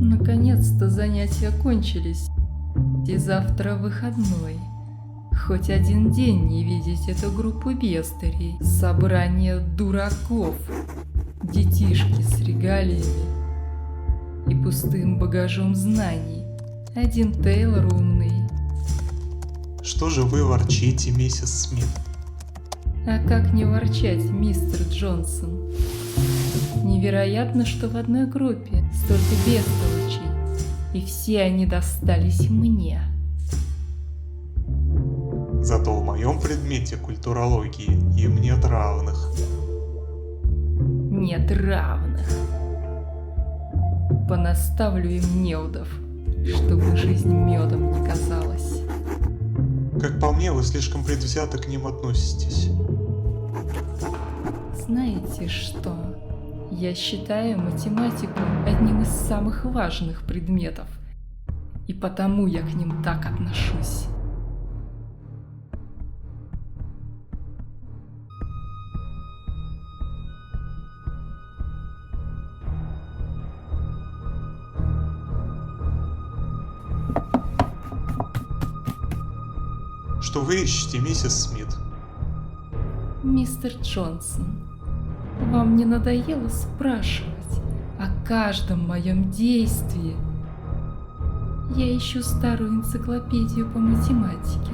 Наконец-то занятия кончились, и завтра выходной. Хоть один день не видеть эту группу бестарей, собрание дураков, детишки с регалиями и пустым багажом знаний. Один Тейлор умный. Что же вы ворчите, миссис Смит? А как не ворчать, мистер Джонсон? Невероятно, что в одной группе столько бестолочей, и все они достались мне. Зато в моем предмете культурологии им нет равных. Нет равных. Понаставлю им неудов, чтобы жизнь медом не казалась. Как по мне, вы слишком предвзято к ним относитесь. Знаете что? Я считаю математику одним из самых важных предметов, и потому я к ним так отношусь. Что вы ищете, миссис Смит? Мистер Джонсон, вам не надоело спрашивать о каждом моем действии? Я ищу старую энциклопедию по математике.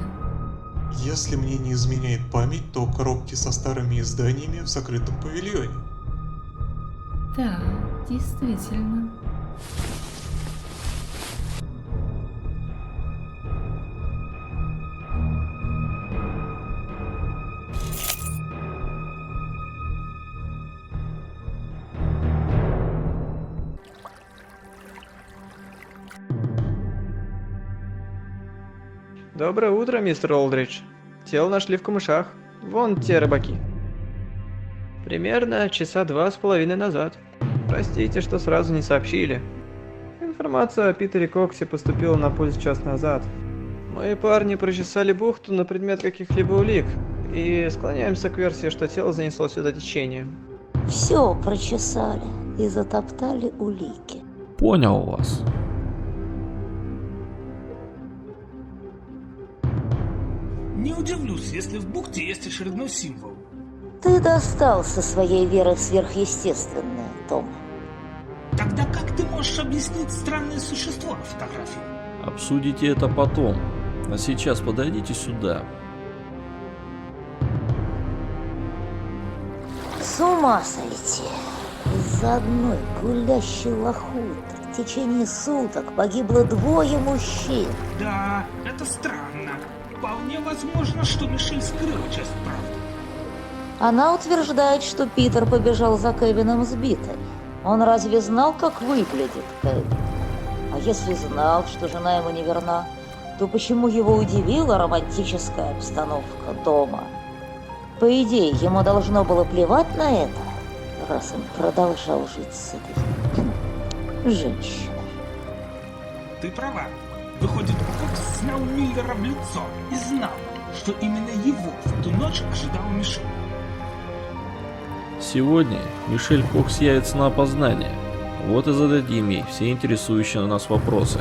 Если мне не изменяет память, то коробки со старыми изданиями в закрытом павильоне. Да, действительно. Доброе утро, мистер Олдридж. Тело нашли в камышах. Вон те рыбаки. Примерно часа 2,5 назад. Простите, что сразу не сообщили. Информация о Питере Коксе поступила на пульс час назад. Мои парни прочесали бухту на предмет каких-либо улик и склоняемся к версии, что тело занесло сюда течением. Все прочесали и затоптали улики. Понял вас. Не удивлюсь, если в бухте есть очередной символ. Ты достал со своей верой в сверхъестественное, Том. Тогда как ты можешь объяснить странное существо на фотографии? Обсудите это потом. А сейчас подойдите сюда. С ума сойти. Из-за одной гулящей лохуты в течение суток погибло 2 мужчин. Да, это странно. Вполне возможно, что Мишель скрыла часть правды. Она утверждает, что Питер побежал за Кевином с битой. Он разве знал, как выглядит Кевин? А если знал, что жена ему не верна, то почему его удивила романтическая обстановка дома? По идее, ему должно было плевать на это, раз он продолжал жить с этой женщиной. Ты права. Выходит, Кокс знал Миллера в лицо и знал, что именно его в ту ночь ожидал Мишель. Сегодня Мишель Кокс явится на опознание. Вот и зададим ей все интересующие нас вопросы.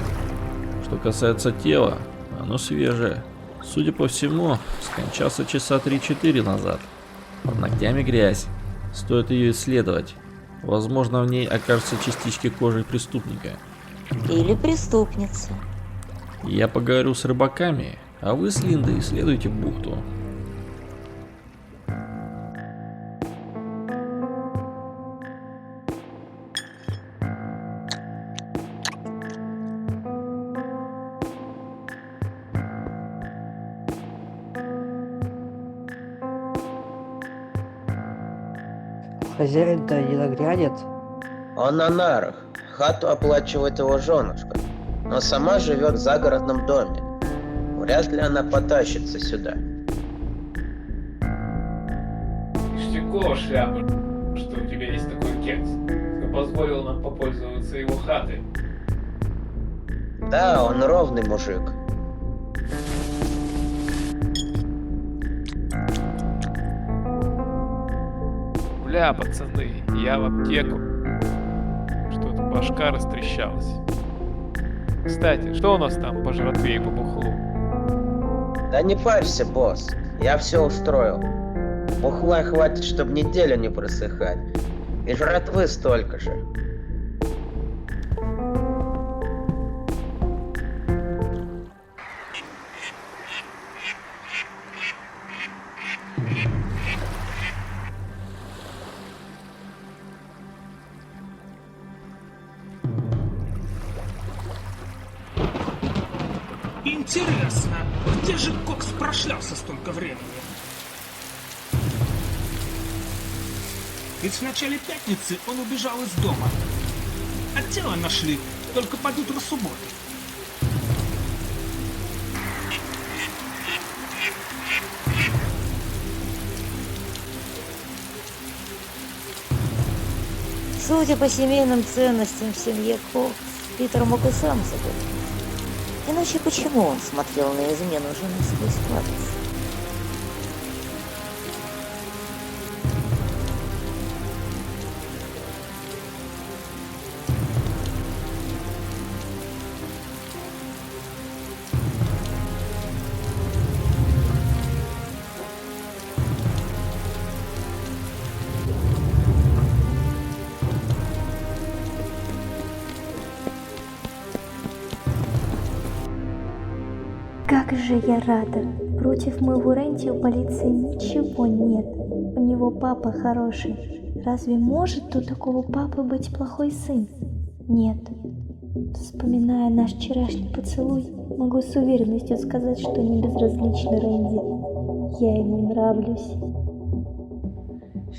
Что касается тела, оно свежее. Судя по всему, скончался часа 3-4 назад. Под ногтями грязь. Стоит ее исследовать. Возможно, в ней окажутся частички кожи преступника. Или преступницы. Я поговорю с рыбаками, а вы с Линдой исследуйте бухту. Хозяин-то не нагрянет. Он на нарах. Хату оплачивает его женушка, но сама живет в загородном доме. Вряд ли она потащится сюда. Ништякова шляпа, что у тебя есть такой кекс, что позволил нам попользоваться его хатой. Да, он ровный мужик. Бля, пацаны, я в аптеку. Что-то башка растрещалась. Кстати, что у нас там по жратве и по бухлу? Да не парься, босс. Я все устроил. Бухла хватит, чтобы неделю не просыхать. И жратвы столько же. Интересно, где же Кокс прошлялся столько времени? Ведь в начале пятницы он убежал из дома. А тело нашли только под утро субботы. Судя по семейным ценностям в семье Кокс, Питер мог и сам забыть. Иначе почему он смотрел на измену жены сквозь пальцы? Как же я рада! Против моего Рэнди у полиции ничего нет. У него папа хороший. Разве может у такого папы быть плохой сын? Нет. Вспоминая наш вчерашний поцелуй, могу с уверенностью сказать, что не безразлична Рэнди. Я ему нравлюсь.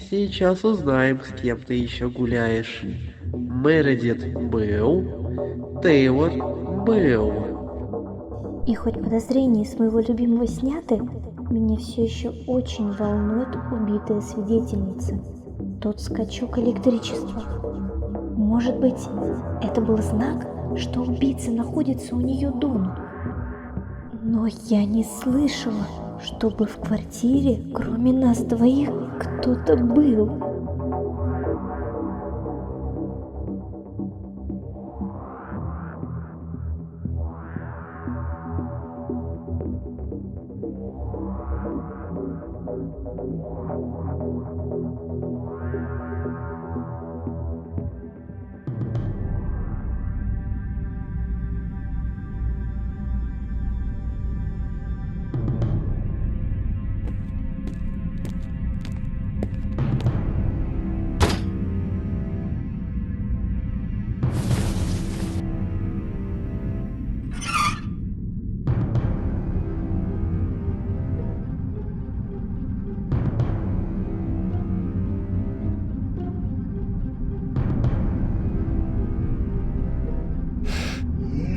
Сейчас узнаем, с кем ты еще гуляешь. Мередит был, Тейлор был. И хоть подозрения с моего любимого сняты, меня все еще очень волнует убитая свидетельница. Тот скачок электричества. Может быть, это был знак, что убийца находится у нее дома. Но я не слышала, чтобы в квартире, кроме нас двоих, кто-то был.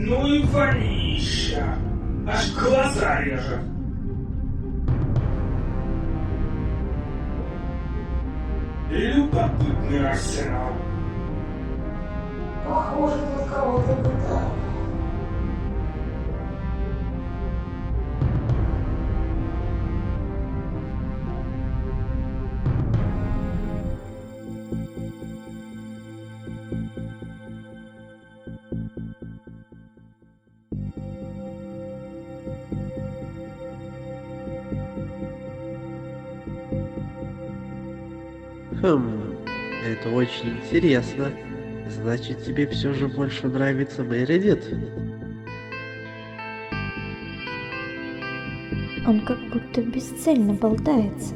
Ну и вонища! Аж глаза режет! Любопытный арсенал. Похоже, тут кого-то пытали. Это очень интересно. Значит, тебе все же больше нравится Мередит? Он как будто бесцельно болтается.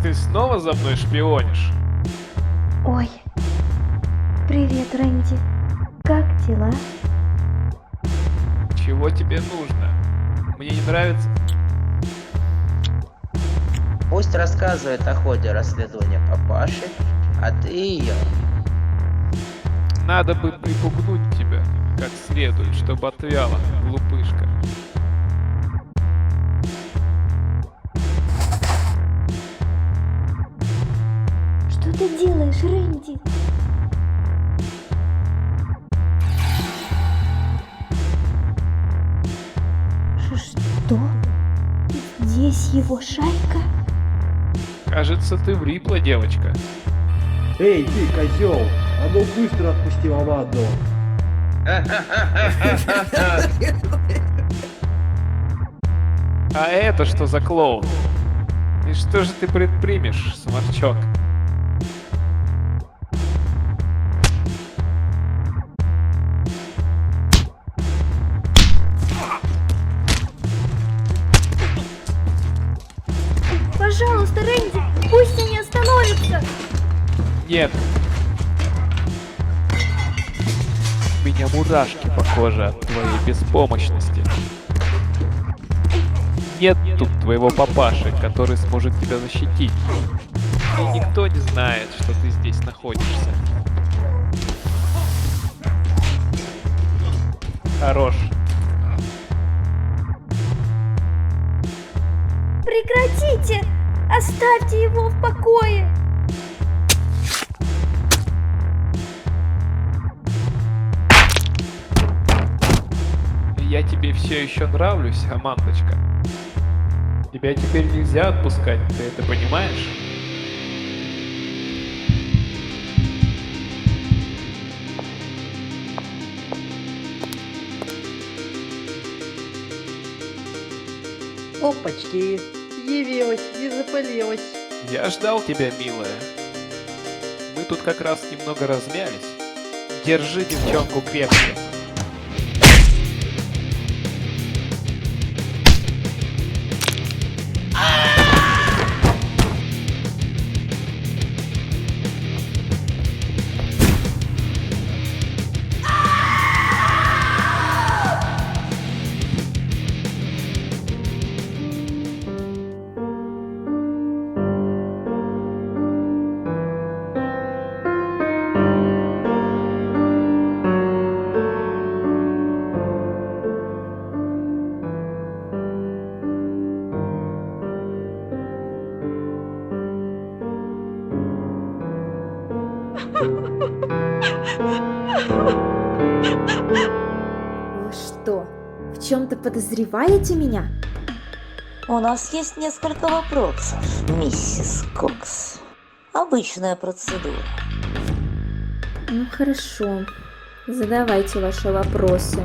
Ты снова за мной шпионишь? Ой, привет, Рэнди. Дела? Чего тебе нужно? Мне не нравится. Пусть рассказывает о ходе расследования папаши, а ты ее. Надо бы припугнуть тебя как следует, чтобы отвяла, глупышка. Что ты делаешь, Рэнди? Что? Здесь его шайка? Кажется, ты влипла, девочка. Эй, ты, козел! А ну быстро отпусти Аманду! А это что за клоун? И что же ты предпримешь, сморчок? Пожалуйста, Рэнди, пусть они остановятся! Нет. У меня мурашки похожи от твоей беспомощности. Нет тут твоего папаши, который сможет тебя защитить. И никто не знает, что ты здесь находишься. Хорош. Прекратите! Оставьте его в покое! Я тебе все еще нравлюсь, Амандочка. Тебя теперь нельзя отпускать, ты это понимаешь? Опачки! Явилась и запалилась. Я ждал тебя, милая. Мы тут как раз немного размялись. Держи девчонку крепче. Вы что, в чем-то подозреваете меня? У нас есть несколько вопросов, миссис Кокс. Обычная процедура. Ну хорошо, задавайте ваши вопросы.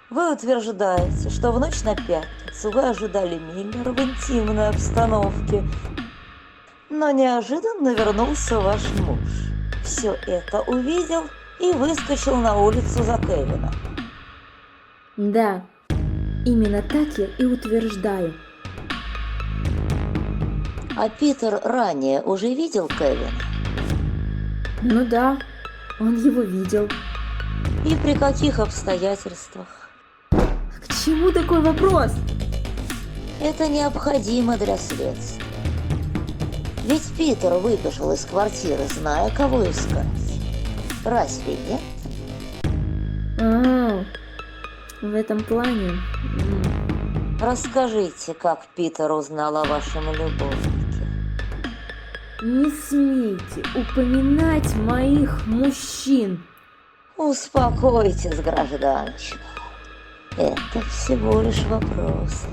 Вы утверждаете, что в ночь на пятницу вы ожидали Миллера в интимной обстановке, но неожиданно вернулся ваш муж. Все это увидел и выскочил на улицу за Кевином. Да, именно так я и утверждаю. А Питер ранее уже видел Кевина? Ну да, он его видел. И при каких обстоятельствах? К чему такой вопрос? Это необходимо для следствия. Ведь Питер выбежал из квартиры, зная, кого искать. Разве нет? В этом плане... Расскажите, как Питер узнал о вашем любовнике. Не смейте упоминать моих мужчин. Успокойтесь, гражданочка. Это всего лишь вопросы.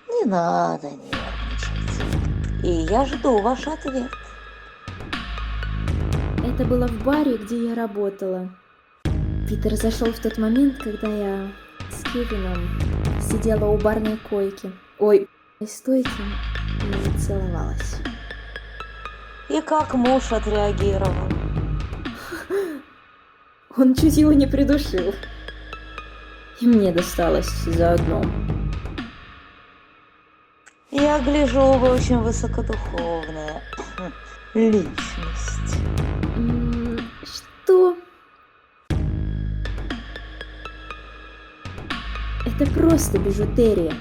Не надо нервничать. И я жду ваш ответ. Это было в баре, где я работала. Питер зашел в тот момент, когда я с Кевином сидела у барной койки. Ой, стойки и целовалась. И как муж отреагировал? Он чуть его не придушил. И мне досталось заодно. Я гляжу, вы очень высокодуховная личность. Что? Это просто бижутерия.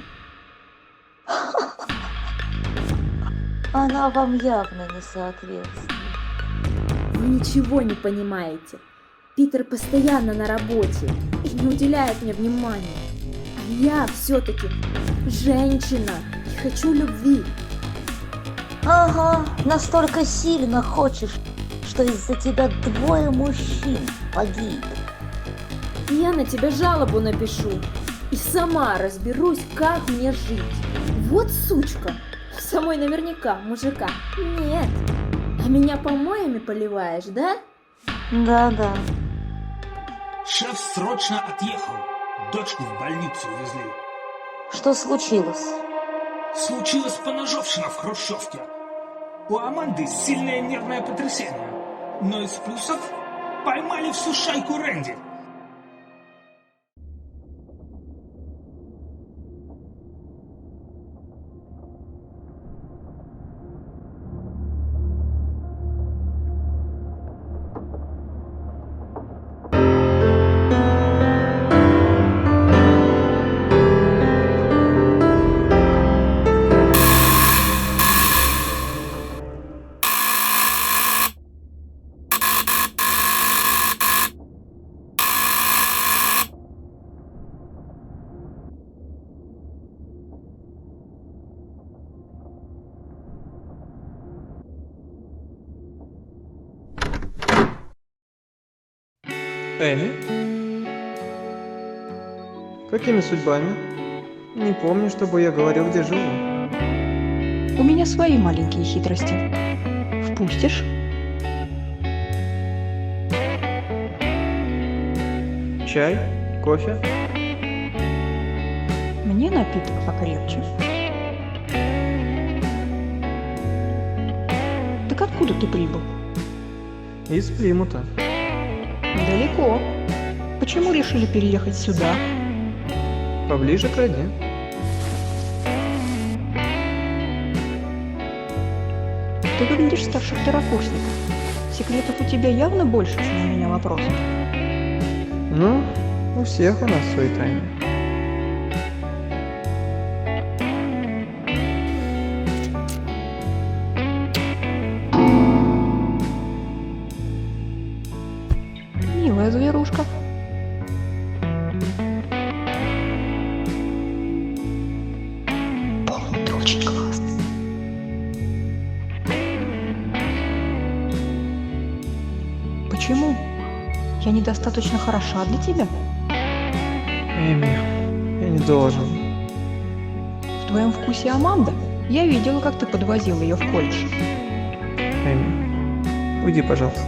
Она вам явно не соответствует. Вы ничего не понимаете. Питер постоянно на работе и не уделяет мне внимания. А я все-таки женщина и хочу любви. Ага, настолько сильно хочешь, что из-за тебя 2 мужчин погиб. Я на тебя жалобу напишу и сама разберусь, как мне жить. Вот сучка. Самой наверняка мужика нет. А меня помоями поливаешь, да? Да-да. Шеф срочно отъехал. Дочку в больницу увезли. Что случилось? Случилась поножовщина в хрущевке. У Аманды сильное нервное потрясение. Но из плюсов поймали всю шайку Рэнди. Эми? Какими судьбами? Не помню, чтобы я говорил, где живу. У меня свои маленькие хитрости. Впустишь? Чай? Кофе? Мне напиток покрепче. Так откуда ты прибыл? Из Плимута. Далеко. Почему решили переехать сюда? Поближе к родне. Ты выглядишь старше второкурсника. Секретов у тебя явно больше, чем у меня вопросов. Ну, у всех у нас свои тайны. Милая зверушка. Полу, ты очень классный. Почему? Я недостаточно хороша для тебя? Эми, я не должен. В твоем вкусе Аманда? Я видела, как ты подвозил ее в колледж. Эми, уйди, пожалуйста.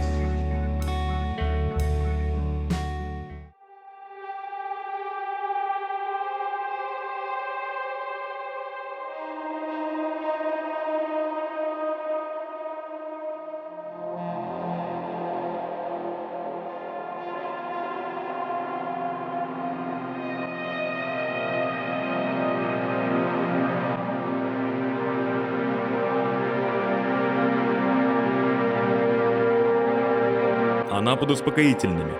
Она под успокоительными.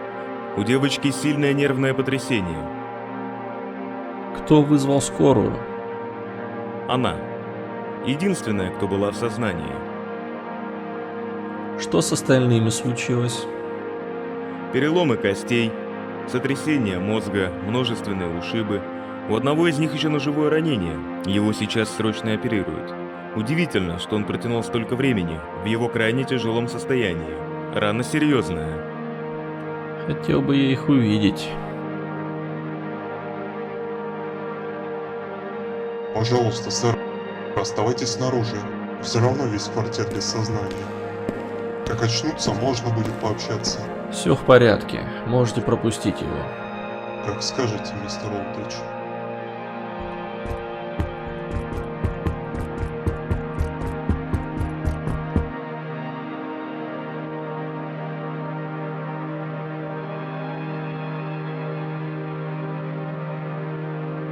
У девочки сильное нервное потрясение. Кто вызвал скорую? Она. Единственная, кто была в сознании. Что с остальными случилось? Переломы костей, сотрясение мозга, множественные ушибы. У одного из них еще ножевое ранение. Его сейчас срочно оперируют. Удивительно, что он протянул столько времени в его крайне тяжелом состоянии. Рана серьезная. Хотел бы я их увидеть. Пожалуйста, сэр, оставайтесь снаружи. Все равно весь квартет без сознания. Как очнутся, можно будет пообщаться. Все в порядке, можете пропустить его. Как скажете, мистер Олдридж.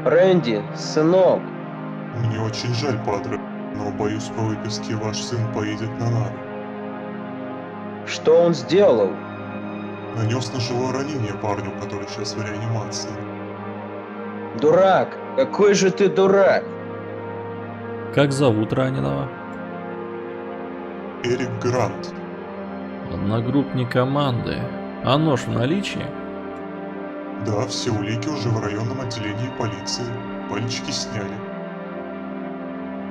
Рэнди, сынок. Мне очень жаль, падре, но боюсь, по выписке ваш сын поедет на нары. Что он сделал? Нанес ножевое ранение парню, который сейчас в реанимации. Дурак! Какой же ты дурак! Как зовут раненого? Эрик Грант. Одногруппник команды. А нож в наличии? Да, все улики уже в районном отделении полиции. Пальчики сняли.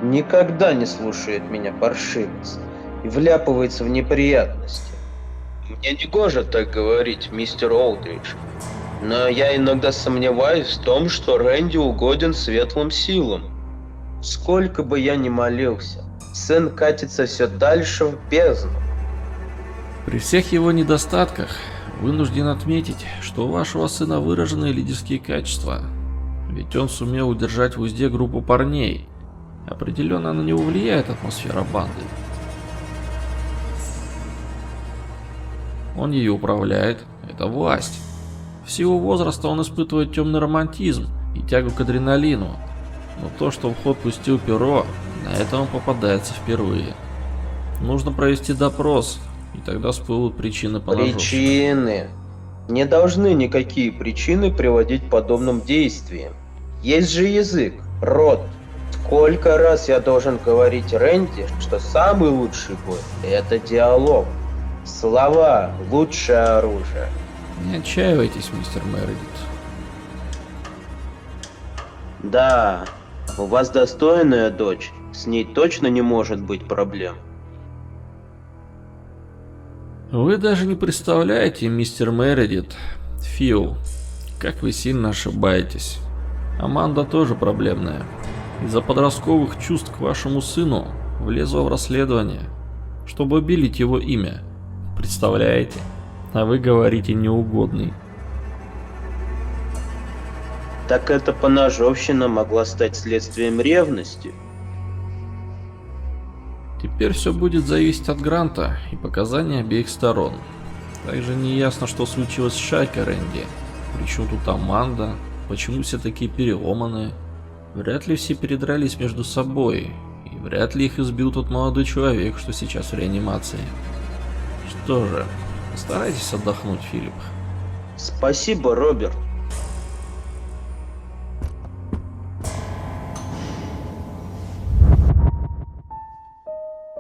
Никогда не слушает меня паршивец и вляпывается в неприятности. Мне не гоже так говорить, мистер Олдридж, но я иногда сомневаюсь в том, что Рэнди угоден светлым силам. Сколько бы я ни молился, сын катится все дальше в бездну. При всех его недостатках вынужден отметить, что у вашего сына выраженные лидерские качества. Ведь он сумел удержать в узде группу парней. Определенно на него влияет атмосфера банды. Он ее управляет, это власть. В силу возраста он испытывает темный романтизм и тягу к адреналину. Но то, что в ход пустил перо, на это он попадается впервые. Нужно провести допрос, и тогда всплывут причины поножовщины. Причины? Не должны никакие причины приводить к подобным действиям. Есть же язык, рот. Сколько раз я должен говорить Рэнди, что самый лучший бой – это диалог. Слова – лучшее оружие. Не отчаивайтесь, мистер Мередит. Да, у вас достойная дочь, с ней точно не может быть проблем. Вы даже не представляете, мистер Мередит, Фил, как вы сильно ошибаетесь. Аманда тоже проблемная. Из-за подростковых чувств к вашему сыну влезла в расследование, чтобы обелить его имя. Представляете? А вы говорите неугодный. Так эта поножовщина могла стать следствием ревности. Теперь все будет зависеть от Гранта и показаний обеих сторон. Также не ясно, что случилось с шайкой Рэнди. Причем тут Аманда, почему все такие переломанные. Вряд ли все передрались между собой, и вряд ли их избил тот молодой человек, что сейчас в реанимации. Что же, постарайтесь отдохнуть, Филипп. Спасибо, Роберт.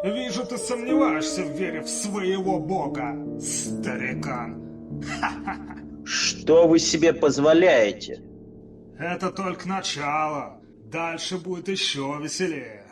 Вижу, ты сомневаешься в вере в своего бога, старикан. Что вы себе позволяете? Это только начало. Дальше будет еще веселее.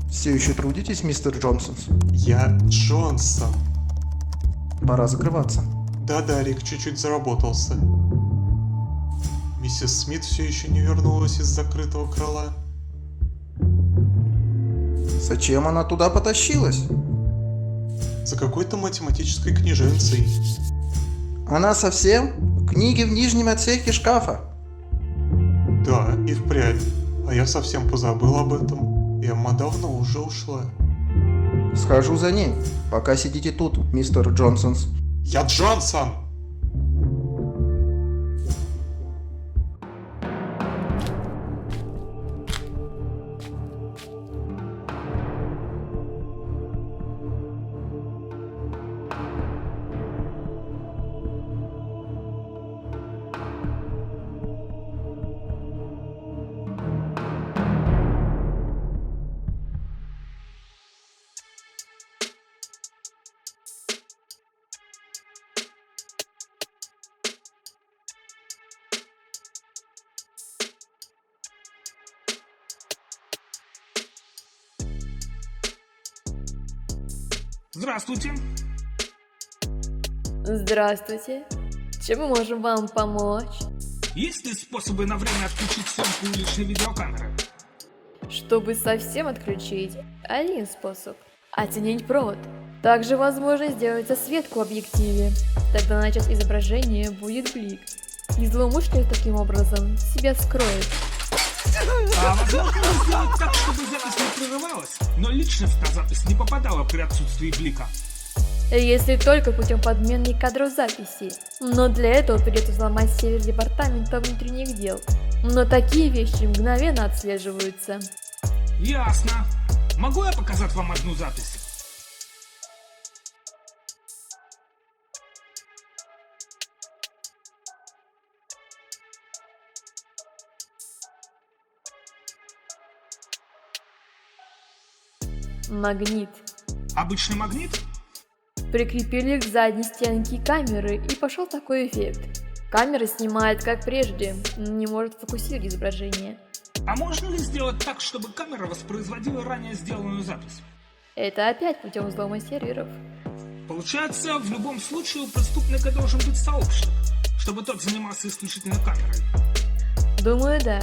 Все еще трудитесь, мистер Джонсон? Я Джонсон. Пора закрываться. Да-да, Рик чуть-чуть заработался. Миссис Смит все еще не вернулась из закрытого крыла. Зачем она туда потащилась? За какой-то математической книженцей. Она совсем? Книги в нижнем отсеке шкафа. Да, и впрямь. А я совсем позабыл об этом. Эмма давно уже ушла. Схожу за ней. Пока сидите тут, мистер Джонсон. Я Джонсон! Здравствуйте. Здравствуйте. Чем мы можем вам помочь? Есть ли способы на время отключить съемку уличной видеокамеры? Чтобы совсем отключить, один способ – оттенить провод. Также возможно сделать засветку в объективе. Тогда на час изображения будет блик. И злоумышленник таким образом себя скроет. А возможно сделать так, чтобы запись не прерывалась, но личность на запись не попадала при отсутствии блика? Если только путем подмены кадров записи. Но для этого придется взломать сервер департамента внутренних дел. Но такие вещи мгновенно отслеживаются. Ясно. Могу я показать вам одну запись? Магнит. Обычный магнит? Прикрепили к задней стенке камеры, и пошел такой эффект. Камера снимает как прежде, не может фокусировать изображение. А можно ли сделать так, чтобы камера воспроизводила ранее сделанную запись? Это опять путем взлома серверов. Получается, в любом случае у преступника должен быть сообщник, чтобы тот занимался исключительно камерой. Думаю, да.